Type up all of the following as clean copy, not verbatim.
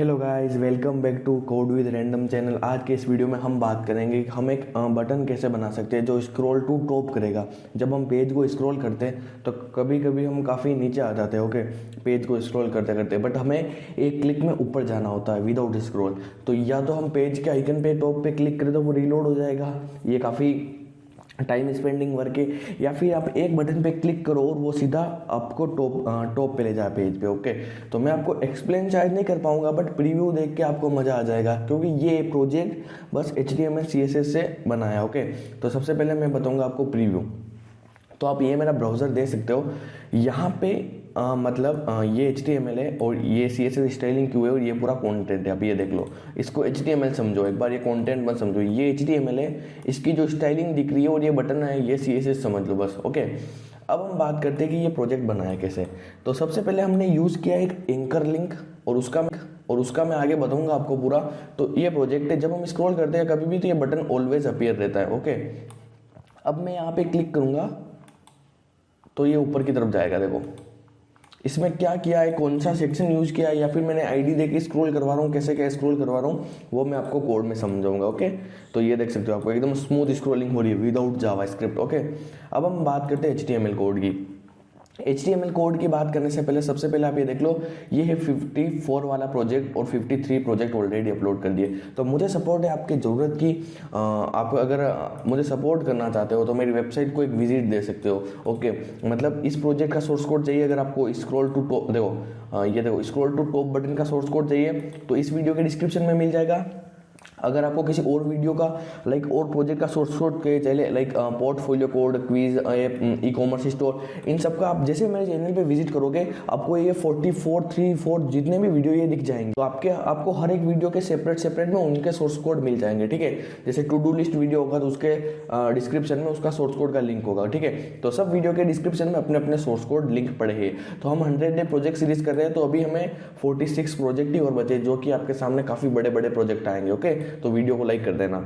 Hello guys, welcome back to code with random channel. आज के इस वीडियो में हम बात करेंगे कि हम एक बटन कैसे बना सकते हैं जो स्क्रॉल टू टॉप करेगा। जब हम पेज को स्क्रॉल करते हैं तो कभी कभी हम काफ़ी नीचे आ जाते हैं, ओके, पेज को स्क्रॉल करते करते, बट हमें एक क्लिक में ऊपर जाना होता है विदाउट स्क्रॉल। तो या तो हम पेज के आइकन पे टॉप पे क्लिक करें तो वो रीलोड हो जाएगा, ये काफ़ी टाइम स्पेंडिंग वर्क है, या फिर आप एक बटन पे क्लिक करो और वो सीधा आपको टॉप पे ले जाए पेज पे। ओके, तो मैं आपको एक्सप्लेन शायद नहीं कर पाऊंगा, बट प्रीव्यू देख के आपको मज़ा आ जाएगा क्योंकि ये प्रोजेक्ट बस HTML CSS से बना है। ओके, तो सबसे पहले मैं बताऊंगा आपको प्रीव्यू। तो आप ये मेरा ब्राउज़र दे सकते हो, यहाँ पे ये HTML है और ये CSS स्टाइलिंग क्यों है और ये पूरा कंटेंट है। आप ये देख लो, इसको HTML समझो एक बार, ये कंटेंट मत समझो। ये HTML है, इसकी जो स्टाइलिंग दिख रही है और ये बटन है ये CSS समझ लो बस। ओके, अब हम बात करते हैं कि ये प्रोजेक्ट बनाया कैसे। तो सबसे पहले हमने यूज़ किया एक एंकर लिंक और उसका मैं आगे बताऊंगा आपको पूरा। तो ये प्रोजेक्ट है, जब हम स्क्रॉल करते हैं कभी भी तो ये बटन ऑलवेज अपीयर रहता है। ओके, अब मैं यहाँ पे क्लिक करूँगा तो ये ऊपर की तरफ जाएगा। देखो इसमें क्या किया है, कौन सा सेक्शन यूज किया है, या फिर मैंने आईडी देके स्क्रॉल करवा रहा हूँ, कैसे क्या स्क्रॉल करवा रहा हूँ वो मैं आपको कोड में समझाऊंगा। ओके, तो ये देख सकते हो आपको एकदम स्मूथ स्क्रॉलिंग हो रही है विदाउट जावास्क्रिप्ट। ओके, अब हम बात करते हैं HTML कोड की। HTML कोड की बात करने से पहले सबसे पहले आप ये देख लो, ये है 54 वाला प्रोजेक्ट और 53 प्रोजेक्ट ऑलरेडी अपलोड कर दिए। तो मुझे सपोर्ट है आपकी ज़रूरत की, आप अगर मुझे सपोर्ट करना चाहते हो तो मेरी वेबसाइट को एक विजिट दे सकते हो। ओके, मतलब इस प्रोजेक्ट का सोर्स कोड चाहिए, अगर आपको स्क्रॉल टू टॉप ये देखो स्क्रॉल टू टॉप बटन का सोर्स कोड चाहिए तो इस वीडियो के डिस्क्रिप्शन में मिल जाएगा। अगर आपको किसी और वीडियो का और प्रोजेक्ट का सोर्स कोड चाहिए portfolio code, quiz app, e-commerce store, इन सब का आप जैसे मेरे चैनल पे विजिट करोगे आपको ये 34 जितने भी वीडियो ये दिख जाएंगे। तो आपको हर एक वीडियो के सेपरेट में उनके सोर्स कोड मिल जाएंगे। ठीक है, जैसे टू डू लिस्ट वीडियो होगा तो उसके डिस्क्रिप्शन में उसका सोर्स कोड का लिंक होगा। ठीक है, तो सब वीडियो के डिस्क्रिप्शन में अपने अपने सोर्स कोड लिंक पड़े हैं। तो हम 100 डे प्रोजेक्ट सीरीज कर रहे हैं, तो अभी हमें 46 प्रोजेक्ट ही और बचे जो कि आपके सामने काफ़ी बड़े बड़े प्रोजेक्ट आएंगे। ओके, तो वीडियो को लाइक कर देना।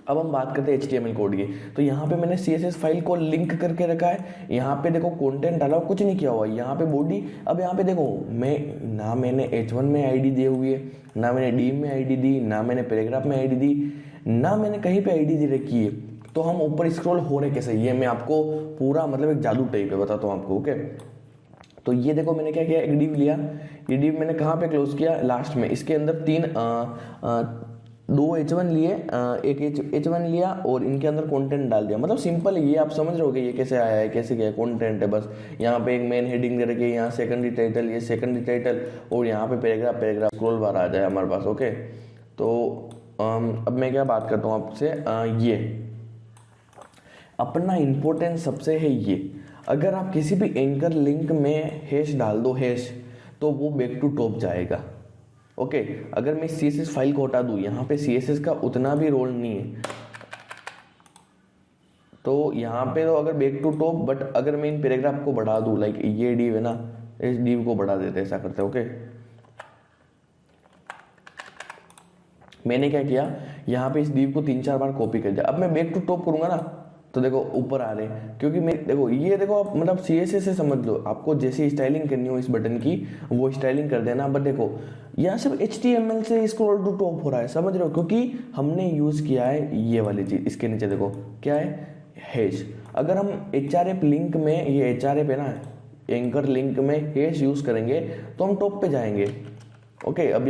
अब हम बात करते हैं HTML कोड की। तो यहाँ पे मैंने CSS फाइल को लिंक करके रखा है। यहाँ पे देखो कंटेंट डाला हुआ, कुछ नहीं किया हुआ। यहाँ पे बॉडी, अब यहाँ पे देखो मैंने H1 में आईडी दी हुई है, ना मैंने डी में आईडी दी, ना मैंने पैराग्राफ में आईडी दी, ना मैंने कहीं पे आईडी दी रखी है। तो हम ऊपर स्क्रॉल हो रहे कैसे, ये मैं आपको पूरा एक जादू टाइप है बताता हूँ आपको। ओके, तो ये देखो मैंने क्या किया, एक डिव लिया। ये डिव मैंने कहाँ पे क्लोज किया, लास्ट में। इसके अंदर दो H1 लिए, एक H1 लिया और इनके अंदर कंटेंट डाल दिया। मतलब सिंपल है ये, आप समझ रहे होगे ये कैसे आया है, कैसे क्या कंटेंट है। बस यहाँ पे एक मेन हेडिंग दे रखी है, यहाँ सेकेंडरी टाइटल, ये सेकेंडरी टाइटल, और यहाँ पे पैराग्राफ स्क्रॉल बार आ जाए हमारे पास। ओके, तो अब मैं क्या बात करता हूँ आपसे, ये अपना इम्पोर्टेंट सबसे है ये, अगर आप किसी भी एंकर लिंक में हैश डाल दो, हैश, तो वो बैक टू टॉप जाएगा। ओके, अगर मैं CSS फाइल को हटा दूं, यहाँ पे CSS का उतना भी रोल नहीं है, तो यहाँ पे तो अगर बैक टू टॉप, बट अगर मैं इन पैराग्राफ को बढ़ा दूं, ये डिव है ना, इस डिव को बढ़ा देते, ऐसा करते हैं। ओके, मैंने क्या किया, यहाँ पे इस डिव को 3-4 बार कॉपी कर दिया। अब मैं बैक टू टॉप करूंगा ना तो देखो ऊपर आ रहे हैं, क्योंकि मैं देखो आप CSS से समझ लो, आपको जैसी स्टाइलिंग करनी हो इस बटन की वो स्टाइलिंग कर देना। बट देखो यहाँ सिर्फ HTML से स्क्रॉल टू टॉप हो रहा है, समझ रहे हो, क्योंकि हमने यूज़ किया है ये वाली चीज़। इसके नीचे देखो क्या है, हैश। अगर हम HRF लिंक में, ये HRF है ना, एंकर लिंक में हैश यूज़ करेंगे तो हम टॉप पे जाएंगे। ओके, अब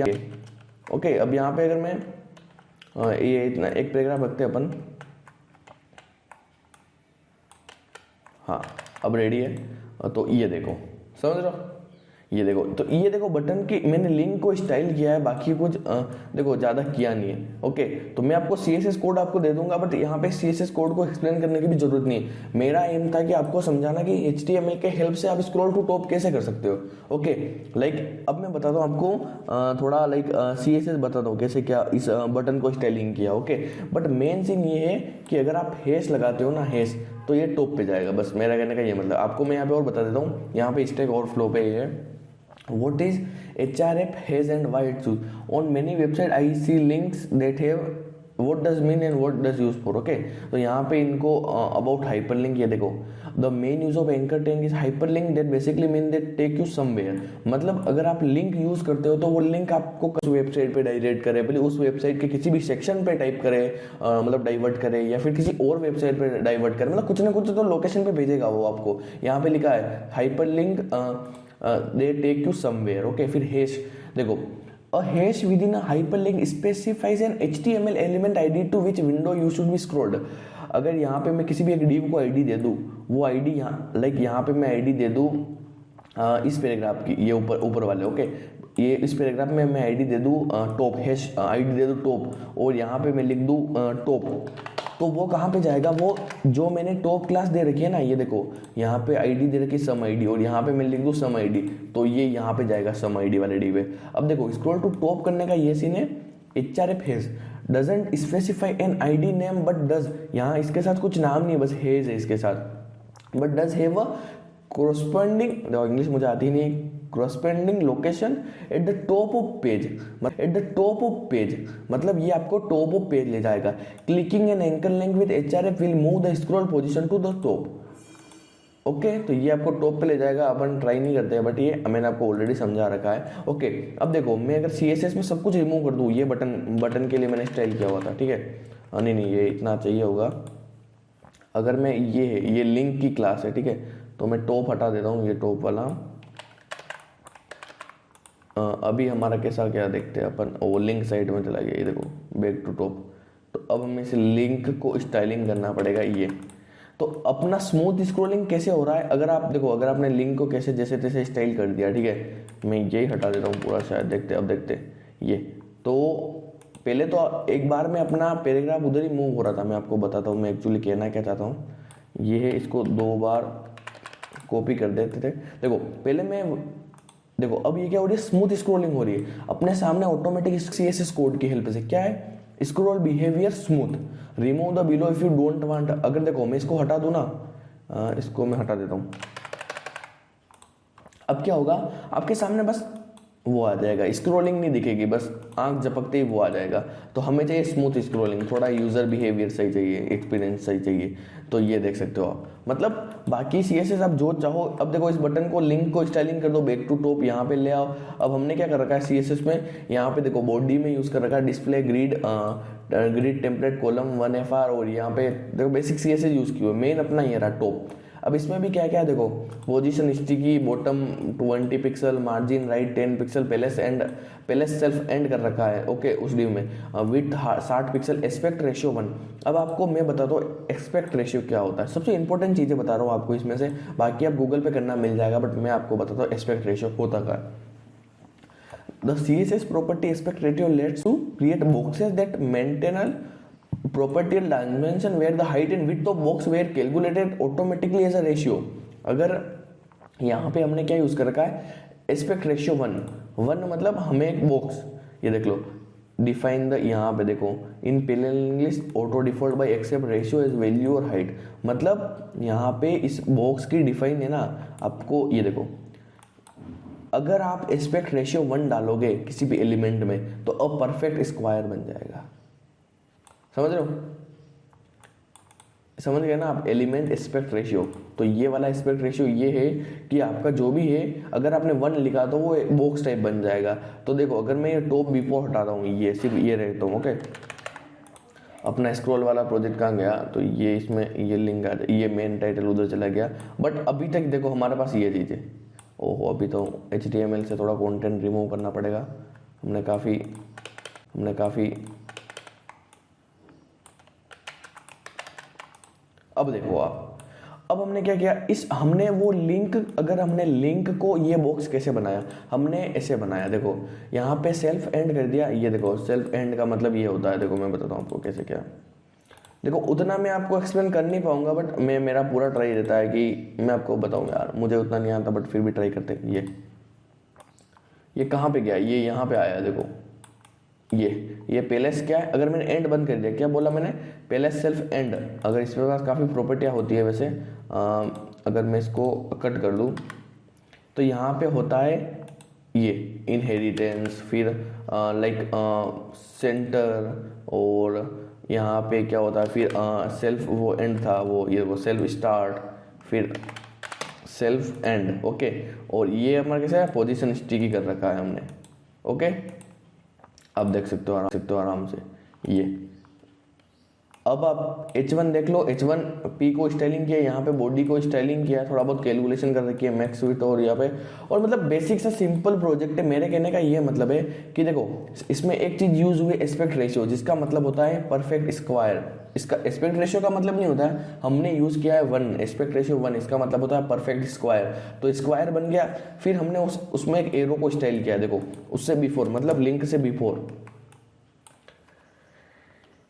यहाँ पे अगर मैं ये इतना एक पैराग्राफ रखते हैं अपन, हाँ अब रेडी है। तो ये देखो, समझ रहे हो, ये देखो बटन की मैंने लिंक को स्टाइल किया है, बाकी कुछ देखो ज़्यादा किया नहीं है। ओके, तो मैं आपको CSS कोड आपको दे दूंगा, बट यहाँ पे CSS कोड को एक्सप्लेन करने की भी जरूरत नहीं है। मेरा एम था कि आपको समझाना कि HTML के हेल्प से आप स्क्रॉल टू टॉप कैसे कर सकते हो। ओके, अब मैं बताता हूँ आपको थोड़ा CSS बताता हूँ कैसे क्या इस बटन को स्टाइलिंग किया। ओके, बट मेन सीन ये है कि अगर आप हैश लगाते हो ना, हैश, तो ये टॉप पे जाएगा। बस मेरा कहने का ये मतलब। आपको मैं यहाँ पे और बता देता हूँ, यहाँ पे स्टैक ओवरफ्लो पे ये what is HRF hash and why it's used on many website I see links that have what does mean and what does use for. Okay, तो यहाँ पे इनको अबाउट हाइपरलिंक, ये देखो the main use of anchor tag is hyperlink that basically mean that take you somewhere. मतलब अगर आप link use करते हो तो वो लिंक आपको उस वेबसाइट पे डायरेक्ट करे, भले उस वेबसाइट के किसी भी सेक्शन पे टाइप करे, मतलब डाइवर्ट करे, या फिर किसी और वेबसाइट पे डाइवर्ट करे, मतलब कुछ ना कुछ तो लोकेशन पे भेजेगा वो आपको। यहाँ पे लिखा है hyperlink they take you somewhere. Okay, फिर हैश देखो, a hash within a hyperlink specifies an HTML element ID to which window you should be scrolled। अगर यहाँ पे मैं किसी भी एक div को ID दे दूँ, वो ID यहाँ लाइक यहाँ पे मैं ID दे दूँ इस पैराग्राफ की, ये ऊपर वाले, ओके, ये इस पैराग्राफ में मैं ID दे दूँ टॉप, हैश ID दे दूँ टॉप, और यहाँ पे मैं लिख दूँ टॉप, तो वो कहाँ पे जाएगा, वो जो मैंने टॉप क्लास दे रखी है ना, ये देखो यहाँ पे आईडी दे रखी है सम आईडी, और यहाँ पे मैं लिख दूँ सम आईडी, तो ये यहाँ पे जाएगा सम आईडी वाले डी पे। अब देखो स्क्रॉल टू टॉप करने का ये सीन है, HRF has doesn't specify an ID name but does, यहाँ इसके साथ कुछ नाम नहीं है, बस हैज है इसके साथ, but does have a corresponding, देखो इंग्लिश मुझे आती नहीं, corresponding location at the top of page, at the top of page मतलब ये आपको टॉप ऑफ पेज ले जाएगा। Clicking an anchor link with HRF will move the scroll position to the top. Okay, तो ये आपको टॉप पे ले जाएगा, अपन ट्राई नहीं करते हैं, बट ये मैंने आपको ऑलरेडी समझा रखा है। ओके, अब देखो मैं अगर CSS में सब कुछ रिमूव कर दूँ, ये बटन के लिए मैंने स्टाइल किया हुआ था, ठीक है, नहीं ये इतना चाहिए होगा। अगर मैं ये लिंक की क्लास है, ठीक है, तो मैं टॉप हटा देता हूँ, ये टॉप वाला। अभी हमारा कैसा क्या देखते हैं अपन, वो लिंक साइड में चला गया, ये देखो बैक टू टॉप। तो अब हमें इस लिंक को स्टाइलिंग करना पड़ेगा ये। तो अपना स्मूथ स्क्रॉलिंग कैसे हो रहा है, अगर आप देखो, अगर आपने लिंक को कैसे जैसे तैसे स्टाइल कर दिया, ठीक है, मैं यही हटा देता हूँ पूरा, शायद देखते, अब देखते ये। तो पहले तो एक बार में अपना पैराग्राफ उधर ही मूव हो रहा था, मैं आपको बताता हूँ मैं एक्चुअली कहना क्या चाहता हूँ। ये है, इसको 2 बार कॉपी कर देते थे। देखो पहले मैं, देखो अब ये क्या हो रही है, स्मूथ स्क्रॉलिंग हो रही है अपने सामने ऑटोमेटिक CSS कोड की हेल्प से। क्या है, scroll behaviour smooth, remove the below if you don't want. अगर देखो मैं इसको हटा दूं ना, इसको मैं हटा देता हूं, अब क्या होगा, आपके सामने बस वो आ जाएगा, स्क्रॉलिंग नहीं दिखेगी, बस आंख झपकते ही वो आ जाएगा। तो हमें चाहिए स्मूथ स्क्रॉलिंग, थोड़ा यूजर बिहेवियर सही चाहिए, एक्सपीरियंस सही चाहिए, तो ये देख सकते हो आप। मतलब बाकी CSS आप जो चाहो, अब देखो इस बटन को, लिंक को स्टाइलिंग कर दो, बैक टू टॉप यहाँ पे ले आओ। अब हमने क्या कर रखा है CSS में, यहाँ पे देखो बॉडी में यूज कर रखा है display grid template column 1FR, और यहाँ पे देखो बेसिक CSS यूज की हुई, मेन अपना ये रहा टॉप। अब इसमें भी क्या क्या है देखो, position sticky, bottom 20 pixel, margin right 10 pixel, पहले सेल्फ एंड कर रखा है, ओके, उस डिव में विथ 60 पिक्सल, एस्पेक्ट रेशियो 1। अब आपको मैं बताता हूँ एस्पेक्ट रेशियो क्या होता है, सबसे इंपॉर्टेंट चीज़ें बता रहा हूँ आपको इसमें से, बाकी आप गूगल पे करना मिल जाएगा, बट मैं आपको बताता हूँ एस्पेक्ट रेशियो होता क्या है। The CSS property aspect ratio lets to create boxes that maintain a property dimension where the height and width of box were calculated automatically as a ratio। अगर यहाँ पे हमने क्या यूज कर रखा है, एस्पेक्ट रेशियो 1 मतलब हमें एक बॉक्स, ये देख लो, डिफाइन द, यहाँ पे देखो in plain English auto default by except ratio as value और हाइट। मतलब यहाँ पे इस बॉक्स की डिफाइन है ना, आपको ये देखो, अगर आप एस्पेक्ट रेशियो 1 डालोगे किसी भी एलिमेंट में तो अब परफेक्ट स्क्वायर बन जाएगा। समझ रहे हो, समझ गए ना आप, एलिमेंट एस्पेक्ट रेशियो। तो ये वाला एस्पेक्ट रेशियो ये है कि आपका जो भी है, अगर आपने 1 लिखा तो वो बॉक्स टाइप बन जाएगा। तो देखो अगर मैं ये टॉप बिफोर हटाता हूँ, ये सिर्फ ये रहता हूँ, ओके, अपना स्क्रॉल वाला प्रोजेक्ट कहाँ गया, तो ये इसमें ये लिंक आ जाए, ये मेन टाइटल उधर चला गया। बट अभी तक देखो हमारे पास ये चीज़ है, ओहो अभी तो HTML से थोड़ा कंटेंट रिमूव करना पड़ेगा, हमने काफ़ी अब देखो आप, अब हमने क्या किया, हमने वो लिंक, अगर हमने लिंक को, ये बॉक्स कैसे बनाया, हमने ऐसे बनाया, देखो यहाँ पे सेल्फ एंड कर दिया। ये देखो सेल्फ एंड का मतलब ये होता है, देखो मैं बताता हूँ आपको कैसे क्या। देखो उतना मैं आपको एक्सप्लेन कर नहीं पाऊंगा, बट मेरा पूरा ट्राई रहता है कि मैं आपको बताऊँ, यार मुझे उतना नहीं आता बट फिर भी ट्राई करते। ये कहाँ पे गया, ये यहाँ पे आया, देखो ये पहले से क्या है, अगर मैंने एंड बंद कर दिया, क्या बोला मैंने, पहले सेल्फ एंड। अगर इसके पास काफ़ी प्रॉपर्टियाँ होती है वैसे, अगर मैं इसको कट कर दूँ तो यहाँ पे होता है ये इनहेरिटेंस, फिर लाइक सेंटर और यहाँ पे क्या होता है फिर सेल्फ वो एंड था वो, ये वो सेल्फ स्टार्ट, फिर सेल्फ एंड। ओके, और ये हमारा कैसा है, पोजीशन स्टिकी कर रखा है हमने। ओके, अब देख सकते हो आराम से ये। अब आप H1 देख लो, H1 P को स्टाइलिंग किया, यहाँ पे बॉडी को स्टाइलिंग किया, थोड़ा बहुत कैलकुलेशन कर रखी है मैक्स विड्थ और यहाँ पे, और मतलब बेसिक सा सिंपल प्रोजेक्ट है। मेरे कहने का ये मतलब है कि देखो इसमें एक चीज यूज हुई एस्पेक्ट रेशियो, जिसका मतलब होता है परफेक्ट स्क्वायर। इसका एस्पेक्ट रेशियो का मतलब नहीं होता है, हमने यूज किया है 1, एस्पेक्ट रेशियो 1, इसका मतलब होता है परफेक्ट स्क्वायर। तो स्क्वायर बन गया, फिर हमने उसमें एक एरो को स्टाइल किया, देखो उससे बिफोर मतलब लिंक से बिफोर,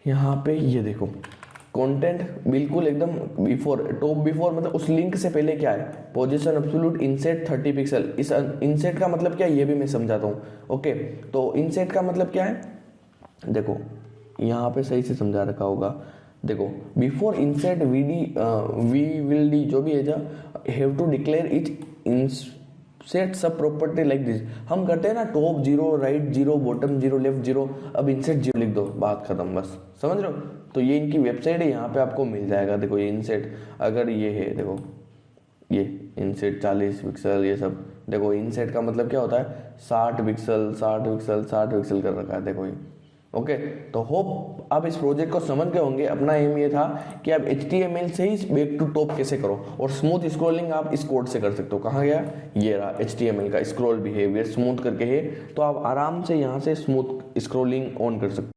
यहाँ पे ये देखो कंटेंट बिल्कुल एकदम बिफोर, टॉप बिफोर मतलब उस लिंक से पहले क्या है, पोजीशन एब्सोल्यूट इनसेट 30 पिक्सल। इस इनसेट का मतलब क्या है ये भी मैं समझाता हूँ। ओके, तो इनसेट का मतलब क्या है, देखो यहाँ पे सही से समझा रखा होगा, देखो before inset we will D जो भी है, have to declare it set सब प्रॉपर्टी लाइक दिस। हम करते हैं ना टॉप 0, राइट 0, बॉटम 0, लेफ्ट 0, अब इनसेट 0 लिख दो, बात खत्म, बस समझ रहे हो। तो ये इनकी वेबसाइट है, यहाँ पे आपको मिल जाएगा। देखो ये इनसेट अगर ये है, देखो ये इनसेट 40 पिक्सल, ये सब देखो इनसेट का मतलब क्या होता है 60 पिक्सल 60 पिक्सल 60 पिक्सल कर रखा है, देखो ये। ओके, तो होप आप इस प्रोजेक्ट को समझ गए होंगे। अपना एम ये था कि आप HTML से ही बैक टू टॉप कैसे करो, और स्मूथ स्क्रॉलिंग आप इस कोड से कर सकते हो। कहाँ गया, ये रहा HTML का स्क्रॉल बिहेवियर स्मूथ करके है, तो आप आराम से यहाँ से स्मूथ स्क्रॉलिंग ऑन कर सकते हो।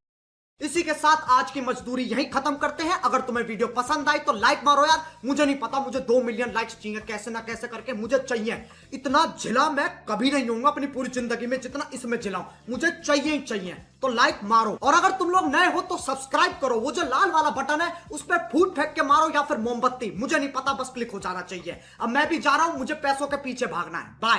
इसी के साथ आज की मजदूरी यहीं खत्म करते हैं। अगर तुम्हें वीडियो पसंद आई तो लाइक मारो यार। मुझे नहीं पता, मुझे 2 मिलियन लाइक्स चाहिए, कैसे ना कैसे करके मुझे चाहिए। इतना झिला मैं कभी नहीं होऊंगा अपनी पूरी जिंदगी में जितना इसमें झिलाऊं, मुझे चाहिए ही चाहिए। तो लाइक मारो, और अगर तुम लोग नए हो तो सब्सक्राइब करो। वो जो लाल वाला बटन है उस पर फूट फेंक के मारो या फिर मोमबत्ती, मुझे नहीं पता, बस क्लिक हो जाना चाहिए। अब मैं भी जा रहा हूं, मुझे पैसों के पीछे भागना है। बाय।